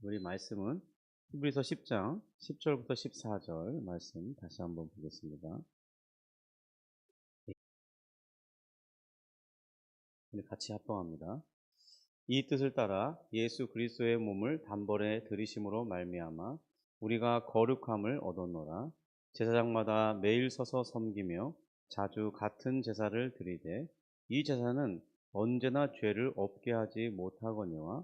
우리 말씀은 히브리서 10장 10절부터 14절 말씀 다시 한번 보겠습니다. 우리 같이 합동합니다. 이 뜻을 따라 예수 그리스도의 몸을 단번에 들이심으로 말미암아 우리가 거룩함을 얻었노라. 제사장마다 매일 서서 섬기며 자주 같은 제사를 드리되 이 제사는 언제나 죄를 없게 하지 못하거니와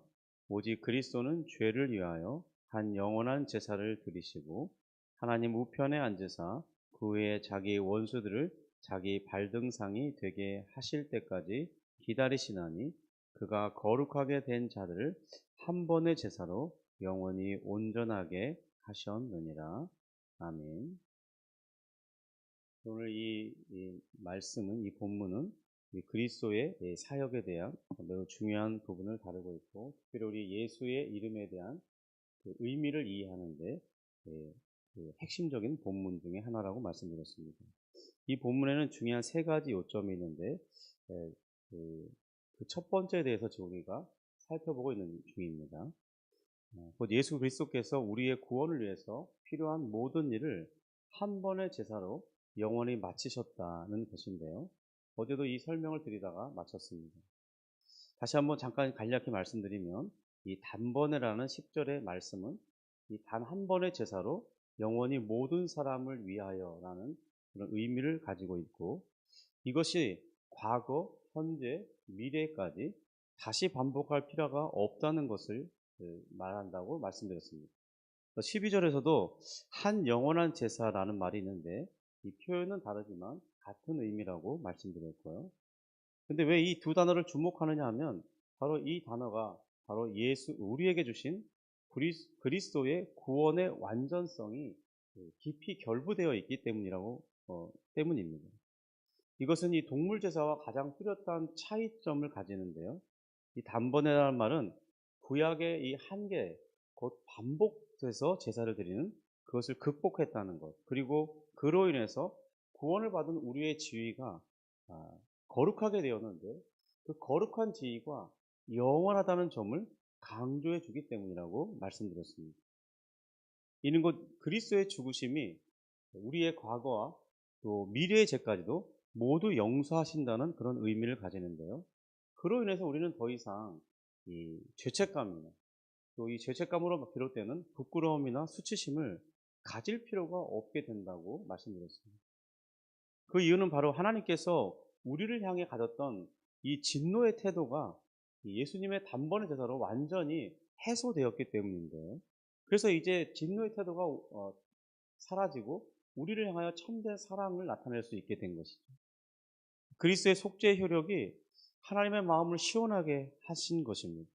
오직 그리스도는 죄를 위하여 한 영원한 제사를 드리시고 하나님 우편에 앉으사 그 후에 자기 원수들을 자기 발등상이 되게 하실 때까지 기다리시나니 그가 거룩하게 된 자들을 한 번의 제사로 영원히 온전하게 하셨느니라. 아멘. 오늘 이 말씀은, 이 본문은 이 그리스도의 사역에 대한 매우 중요한 부분을 다루고 있고, 특별히 우리 예수의 이름에 대한 그 의미를 이해하는데 그 핵심적인 본문 중에 하나라고 말씀드렸습니다. 이 본문에는 중요한 세 가지 요점이 있는데 그 첫 번째에 대해서 지금 우리가 살펴보고 있는 중입니다. 곧 예수 그리스도께서 우리의 구원을 위해서 필요한 모든 일을 한 번의 제사로 영원히 마치셨다는 것인데요. 어제도 이 설명을 드리다가 마쳤습니다. 다시 한번 잠깐 간략히 말씀드리면 이 단번에라는 10절의 말씀은 이 단 한 번의 제사로 영원히 모든 사람을 위하여라는 그런 의미를 가지고 있고, 이것이 과거, 현재, 미래까지 다시 반복할 필요가 없다는 것을 말한다고 말씀드렸습니다. 12절에서도 한 영원한 제사라는 말이 있는데 이 표현은 다르지만 같은 의미라고 말씀드렸고요. 근데 왜 이 두 단어를 주목하느냐 하면 바로 이 단어가 바로 예수, 우리에게 주신 그리스도의 구원의 완전성이 깊이 결부되어 있기 때문입니다. 이것은 이 동물 제사와 가장 뚜렷한 차이점을 가지는데요. 이 단번에라는 말은 구약의 이 한계, 곧 반복돼서 제사를 드리는 그것을 극복했다는 것, 그리고 그로 인해서 구원을 받은 우리의 지위가 거룩하게 되었는데 그 거룩한 지위가 영원하다는 점을 강조해 주기 때문이라고 말씀드렸습니다. 이는 곧 그리스도의 죽으심이 우리의 과거와 또 미래의 죄까지도 모두 용서하신다는 그런 의미를 가지는데요. 그로 인해서 우리는 더 이상 이 죄책감이나 또 이 죄책감으로 비롯되는 부끄러움이나 수치심을 가질 필요가 없게 된다고 말씀드렸습니다. 그 이유는 바로 하나님께서 우리를 향해 가졌던 이 진노의 태도가 예수님의 단번의 제사로 완전히 해소되었기 때문인데요. 그래서 이제 진노의 태도가 사라지고 우리를 향하여 참된 사랑을 나타낼 수 있게 된 것이죠. 그리스도의 속죄의 효력이 하나님의 마음을 시원하게 하신 것입니다.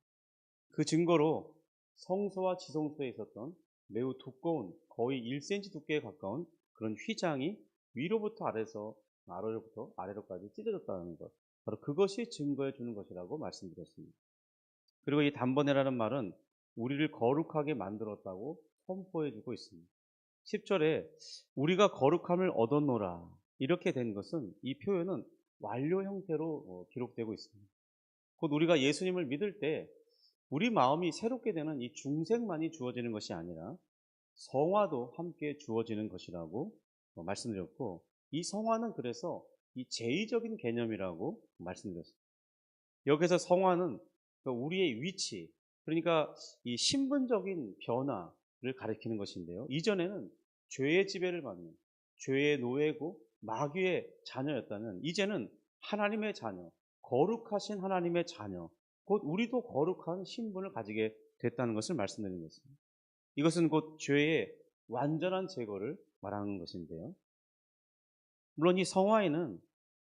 그 증거로 성소와 지성소에 있었던 매우 두꺼운 거의 1cm 두께에 가까운 그런 휘장이 위로부터 아래로부터 아래로까지 찢어졌다는 것, 바로 그것이 증거해 주는 것이라고 말씀드렸습니다. 그리고 이 단번에라는 말은 우리를 거룩하게 만들었다고 선포해 주고 있습니다. 10절에 우리가 거룩함을 얻었노라 이렇게 된 것은, 이 표현은 완료 형태로 기록되고 있습니다. 곧 우리가 예수님을 믿을 때 우리 마음이 새롭게 되는 이 중생만이 주어지는 것이 아니라 성화도 함께 주어지는 것이라고 말씀드렸고, 이 성화는 그래서 이 제의적인 개념이라고 말씀드렸습니다. 여기서 성화는 우리의 위치, 그러니까 이 신분적인 변화를 가리키는 것인데요. 이전에는 죄의 지배를 받는 죄의 노예고 마귀의 자녀였다면 이제는 하나님의 자녀, 거룩하신 하나님의 자녀, 곧 우리도 거룩한 신분을 가지게 됐다는 것을 말씀드리는 것입니다. 이것은 곧 죄의 완전한 제거를 말하는 것인데요. 물론 이 성화에는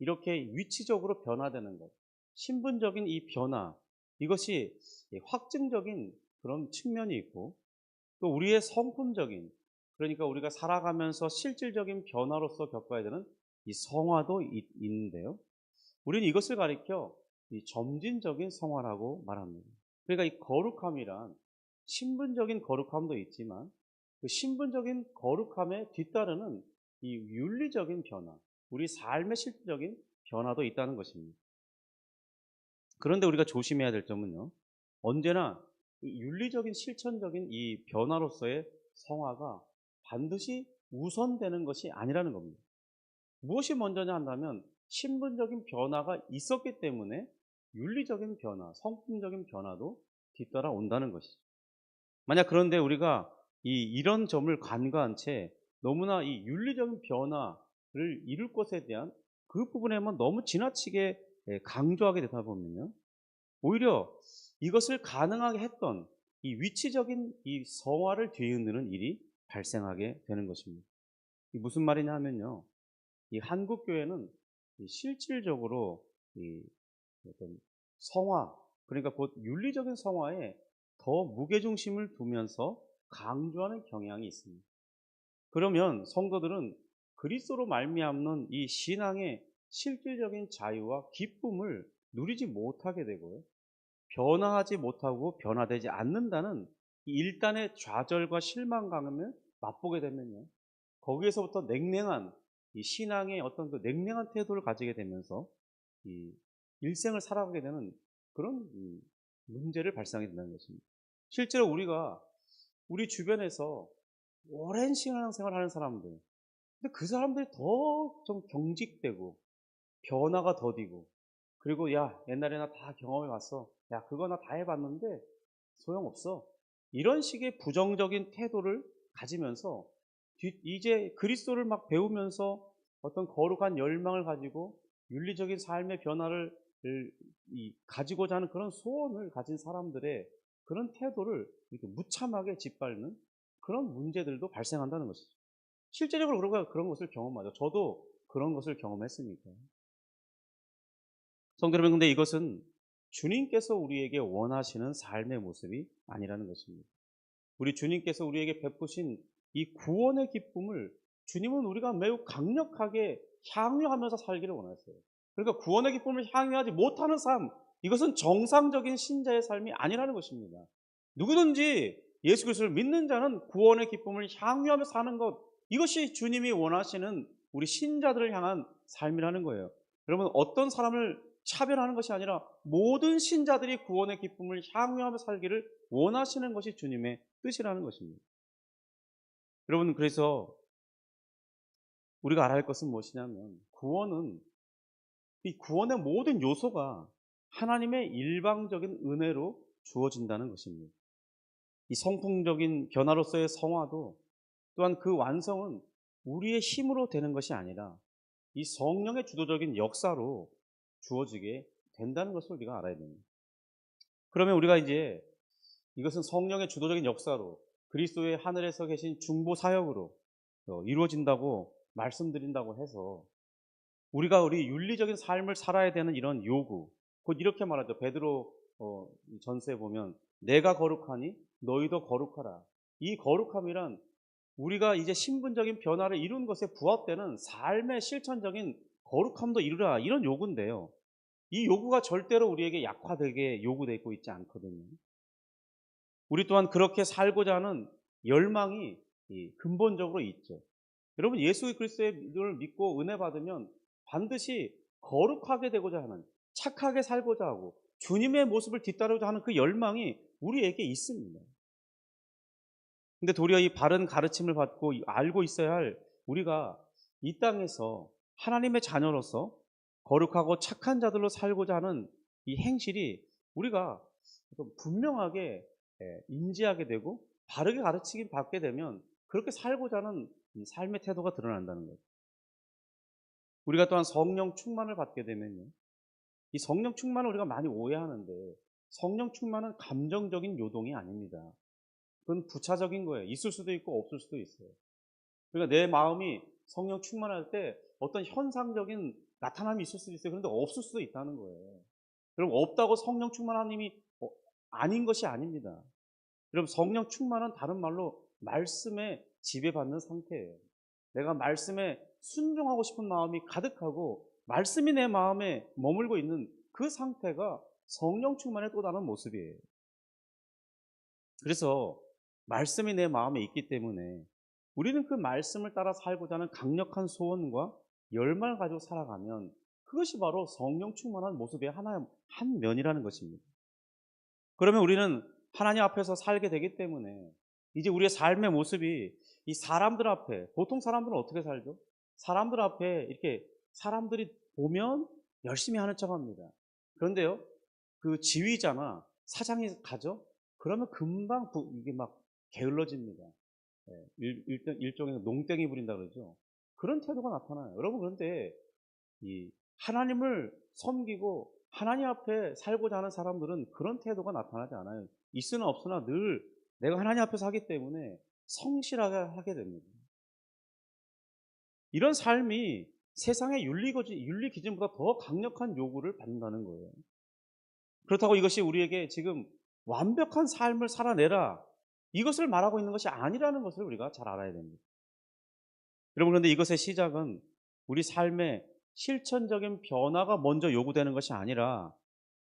이렇게 위치적으로 변화되는 것, 신분적인 이 변화, 이것이 확증적인 그런 측면이 있고, 또 우리의 성품적인, 그러니까 우리가 살아가면서 실질적인 변화로서 겪어야 되는 이 성화도 있는데요. 우리는 이것을 가리켜 이 점진적인 성화라고 말합니다. 그러니까 이 거룩함이란 신분적인 거룩함도 있지만 그 신분적인 거룩함에 뒤따르는 이 윤리적인 변화, 우리 삶의 실질적인 변화도 있다는 것입니다. 그런데 우리가 조심해야 될 점은요, 언제나 이 윤리적인 실천적인 이 변화로서의 성화가 반드시 우선되는 것이 아니라는 겁니다. 무엇이 먼저냐 한다면 신분적인 변화가 있었기 때문에 윤리적인 변화, 성품적인 변화도 뒤따라 온다는 것이죠. 만약 그런데 우리가 이런 점을 간과한 채 너무나 이 윤리적인 변화를 이룰 것에 대한 그 부분에만 너무 지나치게 강조하게 되다 보면요. 오히려 이것을 가능하게 했던 이 위치적인 이 성화를 뒤흔드는 일이 발생하게 되는 것입니다. 이 무슨 말이냐 하면요. 이 한국 교회는 이 실질적으로 이 어떤 성화, 그러니까 곧 윤리적인 성화에 더 무게중심을 두면서 강조하는 경향이 있습니다. 그러면 성도들은 그리스도로 말미암는 이 신앙의 실질적인 자유와 기쁨을 누리지 못하게 되고요. 변화하지 못하고 변화되지 않는다는 이 일단의 좌절과 실망감을 맛보게 되면요. 거기에서부터 냉랭한 이 신앙의 어떤 그 냉랭한 태도를 가지게 되면서 이 일생을 살아가게 되는 그런 문제를 발생하게 된다는 것입니다. 실제로 우리가 우리 주변에서 오랜 신앙생활 하는 사람들, 근데 그 사람들이 더 좀 경직되고 변화가 더디고, 그리고 야 옛날에 나 다 경험해 봤어, 야 그거 나 다 해봤는데 소용없어, 이런 식의 부정적인 태도를 가지면서 이제 그리스도를 막 배우면서 어떤 거룩한 열망을 가지고 윤리적인 삶의 변화를 가지고자 하는 그런 소원을 가진 사람들의 그런 태도를 이렇게 무참하게 짓밟는 그런 문제들도 발생한다는 것이죠. 실제적으로 우리가 그런 것을 경험하죠. 저도 그런 것을 경험했으니까. 성도 여러분, 근데 이것은 주님께서 우리에게 원하시는 삶의 모습이 아니라는 것입니다. 우리 주님께서 우리에게 베푸신 이 구원의 기쁨을 주님은 우리가 매우 강력하게 향유하면서 살기를 원하세요. 그러니까 구원의 기쁨을 향유하지 못하는 삶, 이것은 정상적인 신자의 삶이 아니라는 것입니다. 누구든지 예수 그리스도를 믿는 자는 구원의 기쁨을 향유하며 사는 것, 이것이 주님이 원하시는 우리 신자들을 향한 삶이라는 거예요. 여러분, 어떤 사람을 차별하는 것이 아니라 모든 신자들이 구원의 기쁨을 향유하며 살기를 원하시는 것이 주님의 뜻이라는 것입니다. 여러분, 그래서 우리가 알아야 할 것은 무엇이냐면 이 구원의 모든 요소가 하나님의 일방적인 은혜로 주어진다는 것입니다. 이 성품적인 변화로서의 성화도 또한 그 완성은 우리의 힘으로 되는 것이 아니라 이 성령의 주도적인 역사로 주어지게 된다는 것을 우리가 알아야 됩니다. 그러면 우리가 이제 이것은 성령의 주도적인 역사로 그리스도의 하늘에서 계신 중보 사역으로 이루어진다고 말씀드린다고 해서 우리가 우리 윤리적인 삶을 살아야 되는 이런 요구, 곧 이렇게 말하죠. 베드로 전서에 보면 내가 거룩하니 너희도 거룩하라. 이 거룩함이란 우리가 이제 신분적인 변화를 이룬 것에 부합되는 삶의 실천적인 거룩함도 이루라, 이런 요구인데요. 이 요구가 절대로 우리에게 약화되게 요구되어 있지 않거든요. 우리 또한 그렇게 살고자 하는 열망이 근본적으로 있죠. 여러분, 예수 그리스도를 믿고 은혜 받으면 반드시 거룩하게 되고자 하는, 착하게 살고자 하고 주님의 모습을 뒤따르고자 하는 그 열망이 우리에게 있습니다. 근데 도리어 이 바른 가르침을 받고 알고 있어야 할 우리가 이 땅에서 하나님의 자녀로서 거룩하고 착한 자들로 살고자 하는 이 행실이 우리가 분명하게 인지하게 되고 바르게 가르치긴 받게 되면 그렇게 살고자 하는 이 삶의 태도가 드러난다는 거예요. 우리가 또한 성령 충만을 받게 되면요, 이 성령 충만을 우리가 많이 오해하는데 성령 충만은 감정적인 요동이 아닙니다. 그건 부차적인 거예요. 있을 수도 있고 없을 수도 있어요. 그러니까 내 마음이 성령 충만할 때 어떤 현상적인 나타남이 있을 수도 있어요. 그런데 없을 수도 있다는 거예요. 그럼 없다고 성령 충만함이 아닌 것이 아닙니다. 여러분, 성령 충만은 다른 말로 말씀에 지배받는 상태예요. 내가 말씀에 순종하고 싶은 마음이 가득하고 말씀이 내 마음에 머물고 있는 그 상태가 성령 충만의 또 다른 모습이에요. 그래서 말씀이 내 마음에 있기 때문에 우리는 그 말씀을 따라 살고자 하는 강력한 소원과 열망을 가지고 살아가면 그것이 바로 성령 충만한 모습의 한 면이라는 것입니다. 그러면 우리는 하나님 앞에서 살게 되기 때문에 이제 우리의 삶의 모습이 이 사람들 앞에, 보통 사람들은 어떻게 살죠? 사람들 앞에 이렇게 사람들이 보면 열심히 하는 척합니다. 그런데요, 그 지휘자나 사장이 가죠? 그러면 금방 이게 막 게을러집니다. 예, 일종의 농땡이 부린다 그러죠. 그런 태도가 나타나요. 여러분, 그런데 이 하나님을 섬기고 하나님 앞에 살고자 하는 사람들은 그런 태도가 나타나지 않아요. 있으나 없으나 늘 내가 하나님 앞에서 하기 때문에 성실하게 하게 됩니다. 이런 삶이 세상의 윤리 기준보다 더 강력한 요구를 받는다는 거예요. 그렇다고 이것이 우리에게 지금 완벽한 삶을 살아내라, 이것을 말하고 있는 것이 아니라는 것을 우리가 잘 알아야 됩니다. 여러분, 그런데 이것의 시작은 우리 삶의 실천적인 변화가 먼저 요구되는 것이 아니라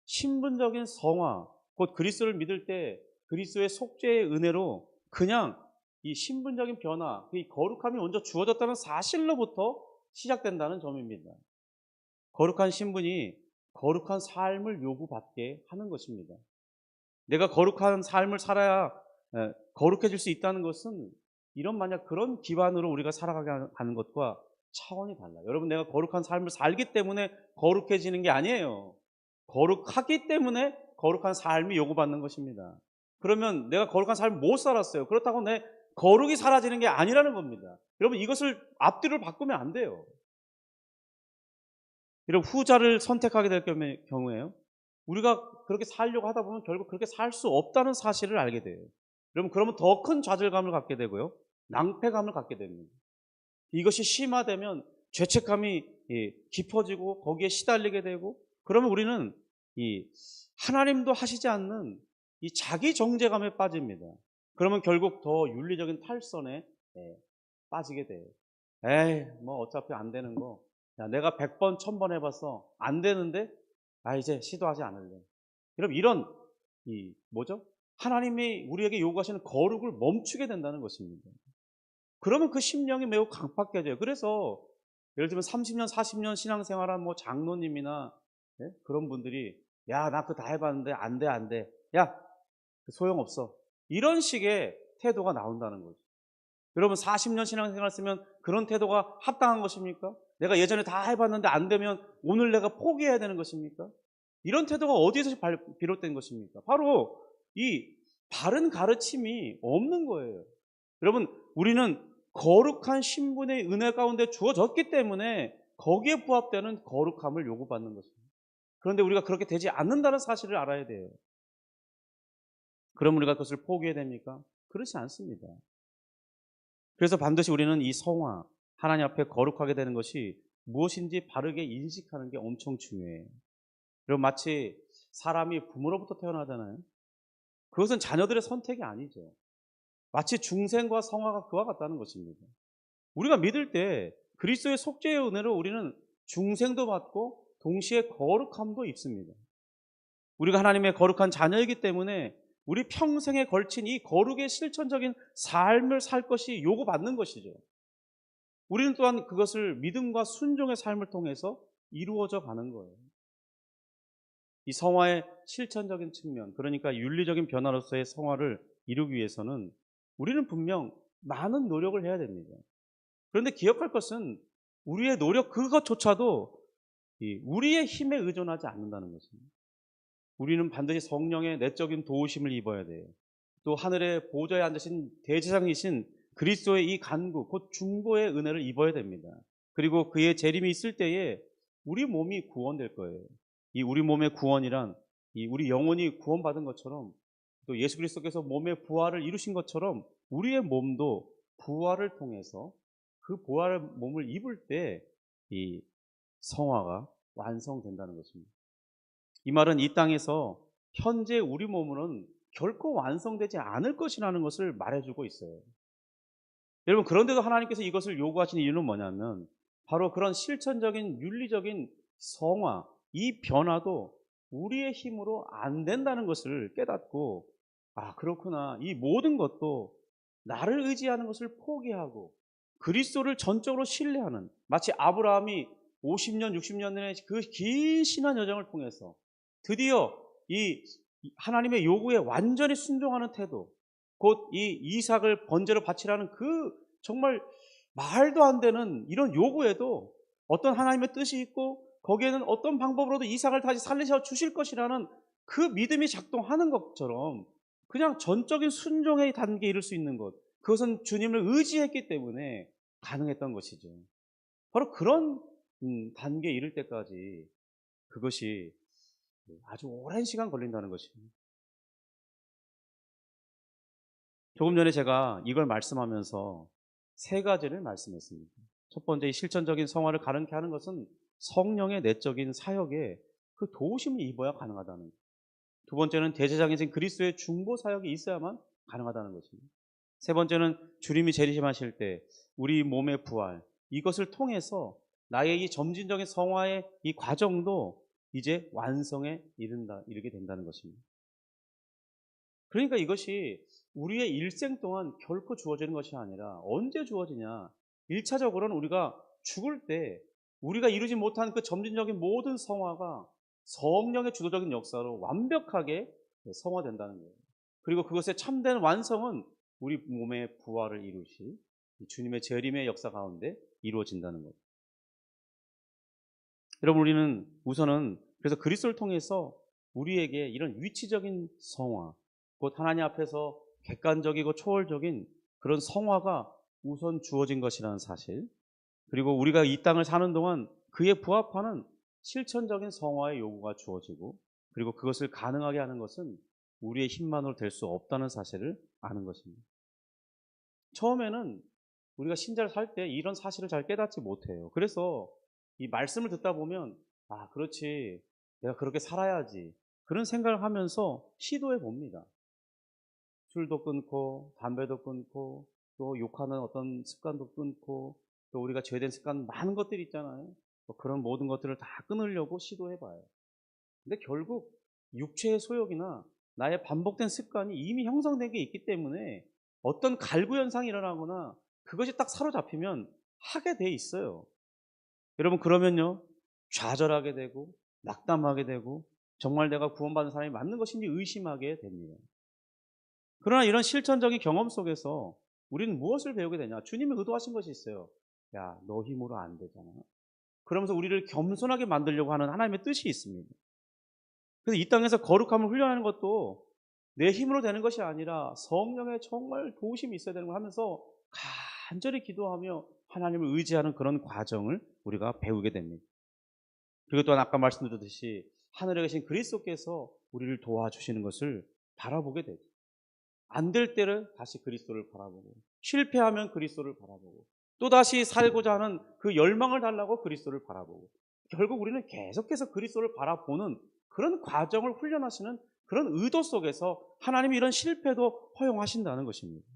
신분적인 성화, 곧 그리스도를 믿을 때 그리스도의 속죄의 은혜로 그냥 이 신분적인 변화, 이 거룩함이 먼저 주어졌다는 사실로부터 시작된다는 점입니다. 거룩한 신분이 거룩한 삶을 요구받게 하는 것입니다. 내가 거룩한 삶을 살아야 거룩해질 수 있다는 것은 이런 만약 그런 기반으로 우리가 살아가게 하는 것과 차원이 달라요. 여러분, 내가 거룩한 삶을 살기 때문에 거룩해지는 게 아니에요. 거룩하기 때문에 거룩한 삶이 요구받는 것입니다. 그러면 내가 거룩한 삶을 못 살았어요. 그렇다고 내 거룩이 사라지는 게 아니라는 겁니다. 여러분, 이것을 앞뒤를 바꾸면 안 돼요. 여러분, 후자를 선택하게 될 경우에요, 우리가 그렇게 살려고 하다 보면 결국 그렇게 살 수 없다는 사실을 알게 돼요. 여러분, 그러면 더 큰 좌절감을 갖게 되고요, 낭패감을 갖게 됩니다. 이것이 심화되면 죄책감이 깊어지고 거기에 시달리게 되고, 그러면 우리는 이 하나님도 하시지 않는 이 자기 정죄감에 빠집니다. 그러면 결국 더 윤리적인 탈선에 빠지게 돼요. 에이, 뭐 어차피 안 되는 거, 야, 내가 100번 1000번 해봤어, 안 되는데 이제 시도하지 않을래. 여러분, 이런 뭐죠? 하나님이 우리에게 요구하시는 거룩을 멈추게 된다는 것입니다. 그러면 그 심령이 매우 강팍해져요. 그래서 예를 들면 30년, 40년 신앙생활한 뭐 장로님이나 그런 분들이, 야, 나 그거 다 해봤는데 안 돼, 안 돼. 야, 소용없어. 이런 식의 태도가 나온다는 거죠. 여러분, 40년 신앙생활 했으면 그런 태도가 합당한 것입니까? 내가 예전에 다 해봤는데 안 되면 오늘 내가 포기해야 되는 것입니까? 이런 태도가 어디에서 비롯된 것입니까? 바로 이 바른 가르침이 없는 거예요. 여러분, 우리는 거룩한 신분의 은혜 가운데 주어졌기 때문에 거기에 부합되는 거룩함을 요구받는 것입니다. 그런데 우리가 그렇게 되지 않는다는 사실을 알아야 돼요. 그럼 우리가 그것을 포기해야 됩니까? 그렇지 않습니다. 그래서 반드시 우리는 이 성화, 하나님 앞에 거룩하게 되는 것이 무엇인지 바르게 인식하는 게 엄청 중요해요. 그리고 마치 사람이 부모로부터 태어나잖아요. 그것은 자녀들의 선택이 아니죠. 마치 중생과 성화가 그와 같다는 것입니다. 우리가 믿을 때 그리스도의 속죄의 은혜로 우리는 중생도 받고 동시에 거룩함도 입습니다. 우리가 하나님의 거룩한 자녀이기 때문에 우리 평생에 걸친 이 거룩의 실천적인 삶을 살 것이 요구받는 것이죠. 우리는 또한 그것을 믿음과 순종의 삶을 통해서 이루어져 가는 거예요. 이 성화의 실천적인 측면, 그러니까 윤리적인 변화로서의 성화를 이루기 위해서는 우리는 분명 많은 노력을 해야 됩니다. 그런데 기억할 것은 우리의 노력 그것조차도 우리의 힘에 의존하지 않는다는 것입니다. 우리는 반드시 성령의 내적인 도우심을 입어야 돼요. 또 하늘의 보좌에 앉으신 대제사장이신 그리스도의 이 간구, 곧 중보의 은혜를 입어야 됩니다. 그리고 그의 재림이 있을 때에 우리 몸이 구원될 거예요. 이 우리 몸의 구원이란 이 우리 영혼이 구원받은 것처럼, 또 예수 그리스도께서 몸의 부활을 이루신 것처럼 우리의 몸도 부활을 통해서 그 부활의 몸을 입을 때 이 성화가 완성된다는 것입니다. 이 말은 이 땅에서 현재 우리 몸으로는 결코 완성되지 않을 것이라는 것을 말해주고 있어요. 여러분, 그런데도 하나님께서 이것을 요구하시는 이유는 뭐냐면 바로 그런 실천적인 윤리적인 성화, 이 변화도 우리의 힘으로 안 된다는 것을 깨닫고, 그렇구나, 이 모든 것도 나를 의지하는 것을 포기하고 그리스도를 전적으로 신뢰하는, 마치 아브라함이 50년, 60년의 그 긴 신앙 여정을 통해서 드디어 이 하나님의 요구에 완전히 순종하는 태도, 곧 이 이삭을 번제로 바치라는 그 정말 말도 안 되는 이런 요구에도 어떤 하나님의 뜻이 있고 거기에는 어떤 방법으로도 이삭을 다시 살리셔 주실 것이라는 그 믿음이 작동하는 것처럼 그냥 전적인 순종의 단계에 이를 수 있는 것, 그것은 주님을 의지했기 때문에 가능했던 것이죠. 바로 그런 단계에 이를 때까지 그것이 아주 오랜 시간 걸린다는 것입니다. 조금 전에 제가 이걸 말씀하면서 세 가지를 말씀했습니다. 첫 번째, 이 실천적인 성화를 가능케 하는 것은 성령의 내적인 사역에 그 도우심을 입어야 가능하다는 것. 두 번째는 대제사장이신 그리스도의 중보 사역이 있어야만 가능하다는 것입니다. 세 번째는 주님이 재림하실 때 우리 몸의 부활, 이것을 통해서 나의 이 점진적인 성화의 이 과정도 이제 완성에 이르게 된다는 것입니다. 그러니까 이것이 우리의 일생 동안 결코 주어지는 것이 아니라 언제 주어지냐? 1차적으로는 우리가 죽을 때 우리가 이루지 못한 그 점진적인 모든 성화가 성령의 주도적인 역사로 완벽하게 성화된다는 거예요. 그리고 그것의 참된 완성은 우리 몸의 부활을 이루실 주님의 재림의 역사 가운데 이루어진다는 거예요. 여러분, 우리는 우선은 그래서 그리스도를 통해서 우리에게 이런 위치적인 성화, 곧 하나님 앞에서 객관적이고 초월적인 그런 성화가 우선 주어진 것이라는 사실, 그리고 우리가 이 땅을 사는 동안 그에 부합하는 실천적인 성화의 요구가 주어지고, 그리고 그것을 가능하게 하는 것은 우리의 힘만으로 될 수 없다는 사실을 아는 것입니다. 처음에는 우리가 신자를 살 때 이런 사실을 잘 깨닫지 못해요. 그래서 이 말씀을 듣다 보면 아, 그렇지, 내가 그렇게 살아야지, 그런 생각을 하면서 시도해 봅니다. 술도 끊고 담배도 끊고 또 욕하는 어떤 습관도 끊고 또 우리가 죄된 습관 많은 것들이 있잖아요. 그런 모든 것들을 다 끊으려고 시도해 봐요. 근데 결국 육체의 소욕이나 나의 반복된 습관이 이미 형성된 게 있기 때문에 어떤 갈구 현상이 일어나거나 그것이 딱 사로잡히면 하게 돼 있어요. 여러분, 그러면요, 좌절하게 되고 낙담하게 되고 정말 내가 구원받은 사람이 맞는 것인지 의심하게 됩니다. 그러나 이런 실천적인 경험 속에서 우리는 무엇을 배우게 되냐? 주님이 의도하신 것이 있어요. 야, 너 힘으로 안 되잖아. 그러면서 우리를 겸손하게 만들려고 하는 하나님의 뜻이 있습니다. 그래서 이 땅에서 거룩함을 훈련하는 것도 내 힘으로 되는 것이 아니라 성령의 정말 도우심이 있어야 되는 걸 하면서 간절히 기도하며 하나님을 의지하는 그런 과정을 우리가 배우게 됩니다. 그리고 또한 아까 말씀드렸듯이 하늘에 계신 그리스도께서 우리를 도와주시는 것을 바라보게 되죠. 안 될 때를 다시 그리스도를 바라보고, 실패하면 그리스도를 바라보고, 또다시 살고자 하는 그 열망을 달라고 그리스도를 바라보고, 결국 우리는 계속해서 그리스도를 바라보는 그런 과정을 훈련하시는 그런 의도 속에서 하나님이 이런 실패도 허용하신다는 것입니다.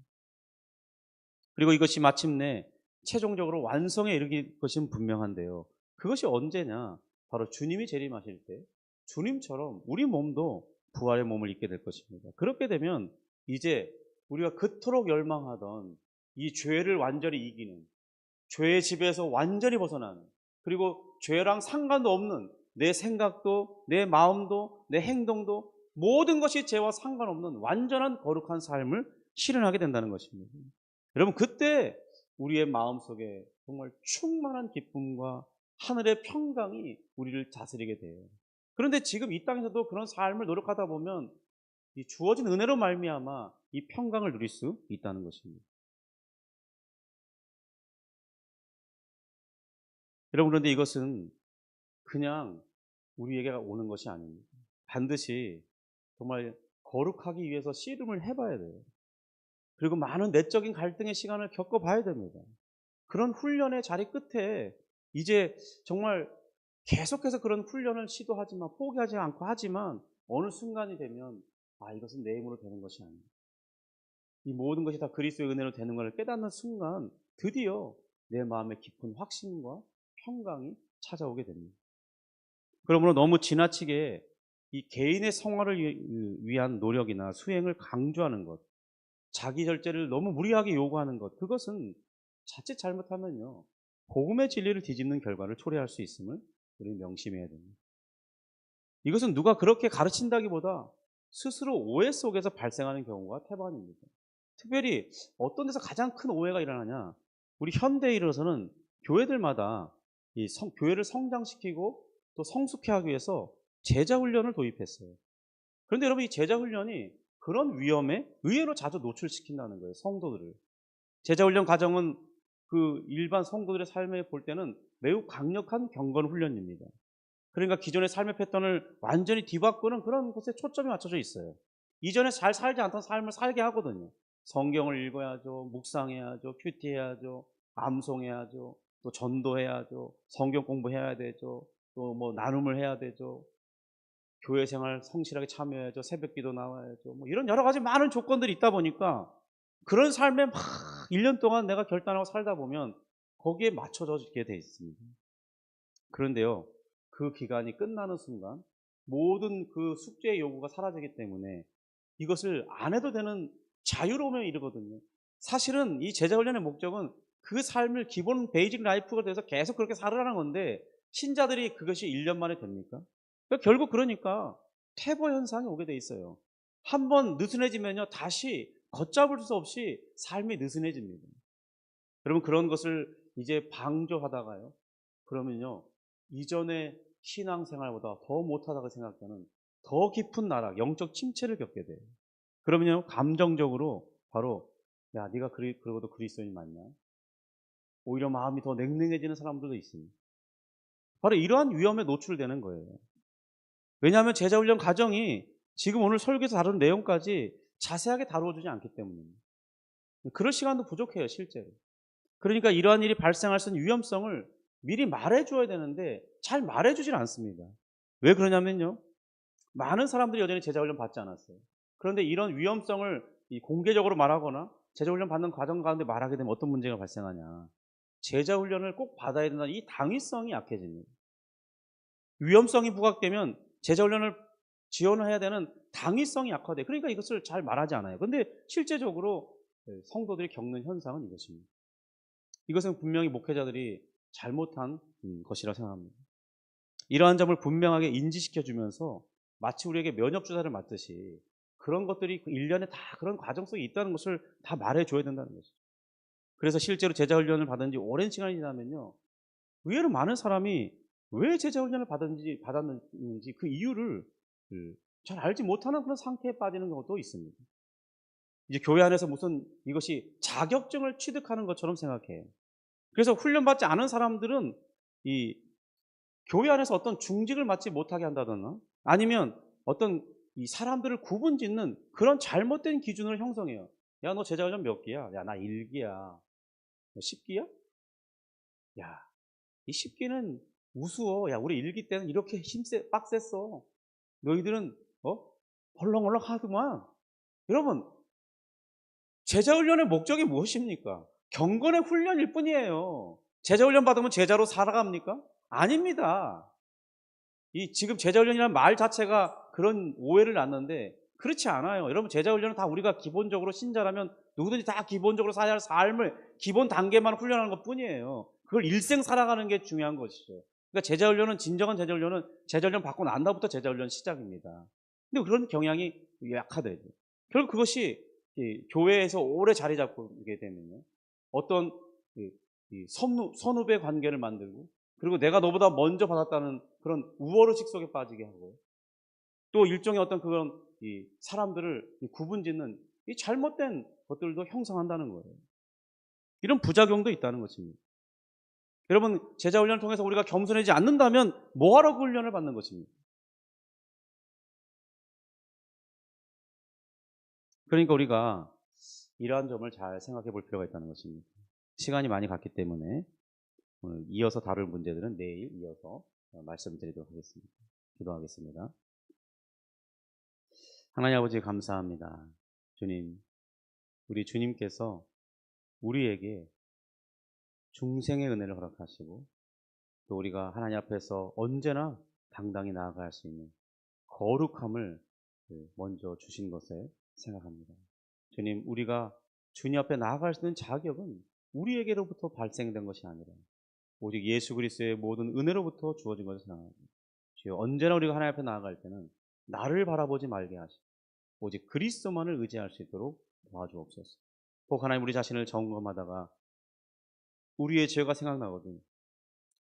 그리고 이것이 마침내 최종적으로 완성에 이르길 것은 분명한데요. 그것이 언제냐? 바로 주님이 재림하실 때 주님처럼 우리 몸도 부활의 몸을 입게 될 것입니다. 그렇게 되면 이제 우리가 그토록 열망하던 이 죄를 완전히 이기는, 죄의 집에서 완전히 벗어나는, 그리고 죄랑 상관도 없는 내 생각도 내 마음도 내 행동도 모든 것이 죄와 상관없는 완전한 거룩한 삶을 실현하게 된다는 것입니다. 여러분, 그때 우리의 마음속에 정말 충만한 기쁨과 하늘의 평강이 우리를 다스리게 돼요. 그런데 지금 이 땅에서도 그런 삶을 노력하다 보면 이 주어진 은혜로 말미암아 이 평강을 누릴 수 있다는 것입니다. 여러분, 그런데 이것은 그냥 우리에게 오는 것이 아닙니다. 반드시 정말 거룩하기 위해서 씨름을 해봐야 돼요. 그리고 많은 내적인 갈등의 시간을 겪어봐야 됩니다. 그런 훈련의 자리 끝에 이제 정말 계속해서 그런 훈련을 시도하지만 포기하지 않고 하지만 어느 순간이 되면 아, 이것은 내 힘으로 되는 것이 아니다. 이 모든 것이 다 그리스도의 은혜로 되는 것을 깨닫는 순간 드디어 내 마음에 깊은 확신과 평강이 찾아오게 됩니다. 그러므로 너무 지나치게 이 개인의 성화를 위한 노력이나 수행을 강조하는 것, 자기 절제를 너무 무리하게 요구하는 것, 그것은 자칫 잘못하면요, 복음의 진리를 뒤집는 결과를 초래할 수 있음을 우리는 명심해야 됩니다. 이것은 누가 그렇게 가르친다기보다 스스로 오해 속에서 발생하는 경우가 태반입니다. 특별히 어떤 데서 가장 큰 오해가 일어나냐? 우리 현대에 이르러서는 교회들마다 교회를 성장시키고 또 성숙해 하기 위해서 제자 훈련을 도입했어요. 그런데 여러분 이 제자 훈련이 그런 위험에 의외로 자주 노출시킨다는 거예요. 성도들을. 제자 훈련 과정은 그 일반 성도들의 삶에 볼 때는 매우 강력한 경건 훈련입니다. 그러니까 기존의 삶의 패턴을 완전히 뒤바꾸는 그런 곳에 초점이 맞춰져 있어요. 이전에 잘 살지 않던 삶을 살게 하거든요. 성경을 읽어야죠. 묵상해야죠. 큐티해야죠. 암송해야죠. 또 전도해야죠. 성경 공부해야 되죠. 또 뭐 나눔을 해야 되죠. 교회 생활 성실하게 참여해야죠. 새벽기도 나와야죠. 뭐 이런 여러 가지 많은 조건들이 있다 보니까 그런 삶에 막 1년 동안 내가 결단하고 살다 보면 거기에 맞춰져게 돼 있습니다. 그런데요, 그 기간이 끝나는 순간 모든 그 숙제의 요구가 사라지기 때문에 이것을 안 해도 되는 자유로움에 이르거든요. 사실은 이 제자 훈련의 목적은 그 삶을 기본 베이직 라이프가 돼서 계속 그렇게 살으라는 건데 신자들이 그것이 1년 만에 됩니까? 결국 그러니까 퇴보 현상이 오게 돼 있어요. 한번 느슨해지면요 다시 걷잡을 수 없이 삶이 느슨해집니다. 여러분 그런 것을 이제 방조하다가요. 그러면요 이전의 신앙생활보다 더 못하다고 생각하는 더 깊은 나락, 영적 침체를 겪게 돼요. 그러면요 감정적으로 바로 야 네가 그러고도 그리스도인 맞냐? 오히려 마음이 더 냉랭해지는 사람들도 있습니다. 바로 이러한 위험에 노출되는 거예요. 왜냐하면 제자훈련 과정이 지금 오늘 설교에서 다룬 내용까지 자세하게 다루어주지 않기 때문입니다. 그럴 시간도 부족해요 실제로. 그러니까 이러한 일이 발생할 수 있는 위험성을 미리 말해줘야 되는데 잘 말해주질 않습니다. 왜 그러냐면요. 많은 사람들이 여전히 제자훈련 받지 않았어요. 그런데 이런 위험성을 공개적으로 말하거나 제자훈련 받는 과정 가운데 말하게 되면 어떤 문제가 발생하냐. 제자훈련을 꼭 받아야 된다는 이 당위성이 약해집니다. 위험성이 부각되면 제자훈련을 지원을 해야 되는 당위성이 약화돼. 그러니까 이것을 잘 말하지 않아요. 그런데 실제적으로 성도들이 겪는 현상은 이것입니다. 이것은 분명히 목회자들이 잘못한 것이라 생각합니다. 이러한 점을 분명하게 인지시켜주면서 마치 우리에게 면역주사를 맞듯이 그런 것들이 1년에 다 그런 과정 속에 있다는 것을 다 말해줘야 된다는 것이죠. 그래서 실제로 제자훈련을 받은 지 오랜 시간이 지나면요. 의외로 많은 사람이 왜 제자훈련을 받았는지 그 이유를 잘 알지 못하는 그런 상태에 빠지는 경우도 있습니다. 이제 교회 안에서 무슨 이것이 자격증을 취득하는 것처럼 생각해요. 그래서 훈련받지 않은 사람들은 이 교회 안에서 어떤 중직을 맡지 못하게 한다거나 아니면 어떤 이 사람들을 구분짓는 그런 잘못된 기준을 형성해요. 야, 너 제자훈련 몇 기야? 야, 나 1기야. 너 10기야? 야, 이 10기는 우스워. 야, 우리 1기 때는 이렇게 빡셌어. 너희들은, 헐렁헐렁 하더만. 여러분, 제자훈련의 목적이 무엇입니까? 경건의 훈련일 뿐이에요. 제자훈련 받으면 제자로 살아갑니까? 아닙니다. 이 지금 제자훈련이라는 말 자체가 그런 오해를 낳는데 그렇지 않아요. 여러분 제자훈련은 다 우리가 기본적으로 신자라면 누구든지 다 기본적으로 살아야 할 삶을 기본 단계만 훈련하는 것 뿐이에요. 그걸 일생 살아가는 게 중요한 것이죠. 그러니까 제자훈련은 진정한 제자훈련은 제자훈련 받고 난 다음부터 제자훈련 시작입니다. 근데 그런 경향이 약화되죠. 결국 그것이 교회에서 오래 자리 잡고 이게 되면요. 어떤 선후배 관계를 만들고 그리고 내가 너보다 먼저 받았다는 그런 우월의식 속에 빠지게 하고 또 일종의 어떤 그런 사람들을 구분짓는 이 잘못된 것들도 형성한다는 거예요. 이런 부작용도 있다는 것입니다. 여러분 제자훈련을 통해서 우리가 겸손해지지 않는다면 뭐하러 그 훈련을 받는 것입니까? 그러니까 우리가 이러한 점을 잘 생각해 볼 필요가 있다는 것입니다. 시간이 많이 갔기 때문에 오늘 이어서 다룰 문제들은 내일 이어서 말씀드리도록 하겠습니다. 기도하겠습니다. 하나님 아버지 감사합니다. 주님, 우리 주님께서 우리에게 중생의 은혜를 허락하시고 또 우리가 하나님 앞에서 언제나 당당히 나아갈 수 있는 거룩함을 먼저 주신 것에 생각합니다. 주님, 우리가 주님 앞에 나아갈 수 있는 자격은 우리에게로부터 발생된 것이 아니라 오직 예수 그리스도의 모든 은혜로부터 주어진 것을 생각합니다. 주여 언제나 우리가 하나님 앞에 나아갈 때는 나를 바라보지 말게 하시고 오직 그리스도만을 의지할 수 있도록 도와주옵소서. 혹 하나님 우리 자신을 점검하다가 우리의 죄가 생각나거든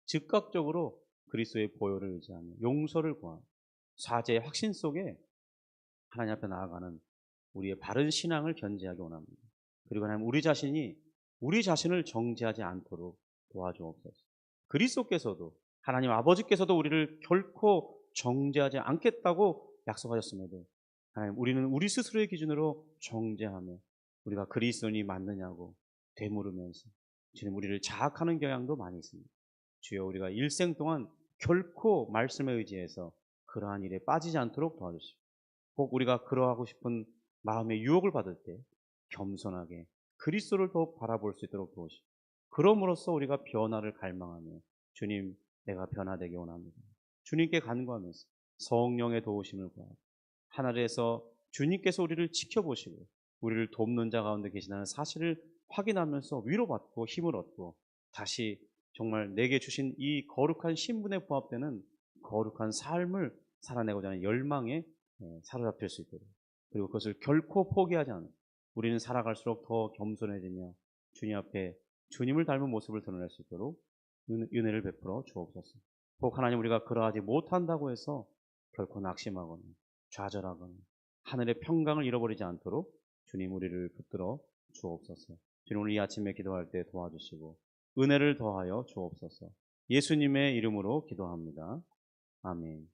즉각적으로 그리스도의 보혈을 의지하며 용서를 구하며 사죄의 확신 속에 하나님 앞에 나아가는 우리의 바른 신앙을 견지하기 원합니다. 그리고 하나님 우리 자신이 우리 자신을 정죄하지 않도록 도와주옵소서. 그리스도께서도 하나님 아버지께서도 우리를 결코 정죄하지 않겠다고 약속하셨음에도 하나님 우리는 우리 스스로의 기준으로 정죄하며 우리가 그리스도인이 맞느냐고 되물으면서 주님 우리를 자학하는 경향도 많이 있습니다. 주여 우리가 일생 동안 결코 말씀에 의지해서 그러한 일에 빠지지 않도록 도와주시고 혹 우리가 그러하고 싶은 마음의 유혹을 받을 때 겸손하게 그리스도를 더욱 바라볼 수 있도록 도우시고 그럼으로써 우리가 변화를 갈망하며 주님 내가 변화되기 원합니다. 주님께 간구하면서 성령의 도우심을 구하고 하늘에서 주님께서 우리를 지켜보시고 우리를 돕는 자 가운데 계시다는 사실을 확인하면서 위로받고 힘을 얻고 다시 정말 내게 주신 이 거룩한 신분에 부합되는 거룩한 삶을 살아내고자 하는 열망에 사로잡힐 수 있도록 그리고 그것을 결코 포기하지 않는 우리는 살아갈수록 더 겸손해지며 주님 앞에 주님을 닮은 모습을 드러낼 수 있도록 은혜를 베풀어 주옵소서. 혹 하나님 우리가 그러하지 못한다고 해서 결코 낙심하거나 좌절하거나 하늘의 평강을 잃어버리지 않도록 주님 우리를 붙들어 주옵소서. 주님 오늘 이 아침에 기도할 때 도와주시고 은혜를 더하여 주옵소서. 예수님의 이름으로 기도합니다. 아멘.